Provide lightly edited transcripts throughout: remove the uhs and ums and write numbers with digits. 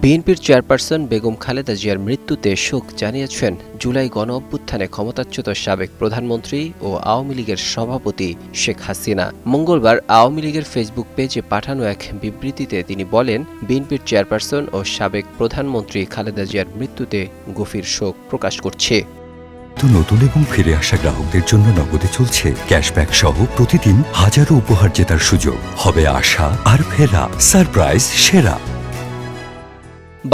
বিএনপির চেয়ারপারসন বেগম খালেদা জিয়ার মৃত্যুতে শোক জানিয়েছেন জুলাই গণঅভ্যুত্থানে ক্ষমতাচ্যুত সাবেক প্রধানমন্ত্রী ও আওয়ামী লীগের সভাপতি শেখ হাসিনা। মঙ্গলবার আওয়ামী লীগের ফেসবুক পেজে পাঠানো এক বিবৃতিতে তিনি বলেন, বিএনপির চেয়ারপারসন ও সাবেক প্রধানমন্ত্রী খালেদা জিয়ার মৃত্যুতে গভীর শোক প্রকাশ করছে। নতুন এবং ফিরে আসা গ্রাহকদের জন্য নগদে চলছে ক্যাশব্যাক সহ প্রতিদিন হাজারো উপহার জেতার সুযোগ। হবে আশা আর ফেরা, সারপ্রাইজ সেরা।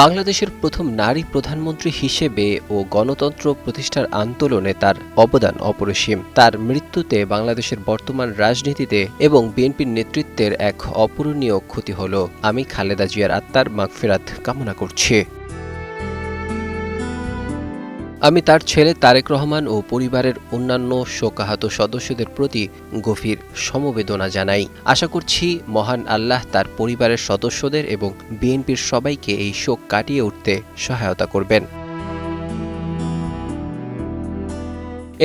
বাংলাদেশের প্রথম নারী প্রধানমন্ত্রী হিসেবে ও গণতন্ত্র প্রতিষ্ঠার আন্দোলনে তার অবদান অপরিসীম। তার মৃত্যুতে বাংলাদেশের বর্তমান রাজনীতিতে এবং বিএনপির নেতৃত্বের এক অপূরণীয় ক্ষতি হল। আমি খালেদা জিয়ার আত্মার মাগফিরাত কামনা করছি। আমি তার ছেলে তারেক রহমান ও পরিবারের অন্যান্য শোকাহত সদস্যদের প্রতি গভীর সমবেদনা জানাই। আশা করছি মহান আল্লাহ তার পরিবারের সদস্যদের এবং বিএনপির সবাইকে এই শোক কাটিয়ে উঠতে সহায়তা করবেন।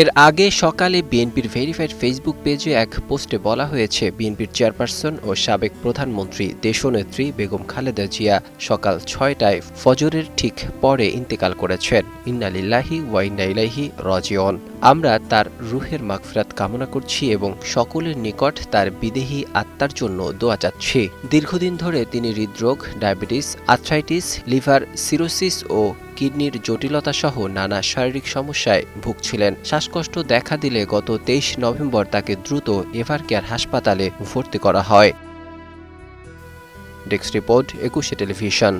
এর আগে সকালে বিএনপির ভেরিফাইড ফেসবুক পেজে এক পোস্টে বলা হয়েছে, বিএনপির চেয়ারপারসন ও সাবেক প্রধানমন্ত্রী দেশনেত্রী বেগম খালেদা জিয়া সকাল ৬টায় ফজরের ঠিক পরে ইন্তেকাল করেছেন। ইন্না লিল্লাহি ওয়া ইন্না ইলাইহি রাজিউন। আমরা তার রুহের মাগফিরাত কামনা করছি এবং সকলের নিকট তার বিদেহী আত্মার জন্য দোয়া চাচ্ছি। দীর্ঘদিন ধরে তিনি হৃদরোগ, ডায়াবেটিস, আর্থ্রাইটিস, লিভার সিরোসিস ও কিডনির জটিলতা সহ নানা শারীরিক সমস্যায় ভুগছিলেন। শ্বাসকষ্ট দেখা দিলে গত ২৩ নভেম্বর তাকে দ্রুত এভারকেয়ার হাসপাতালে ভর্তি করা হয়। Desk report, ২১ television.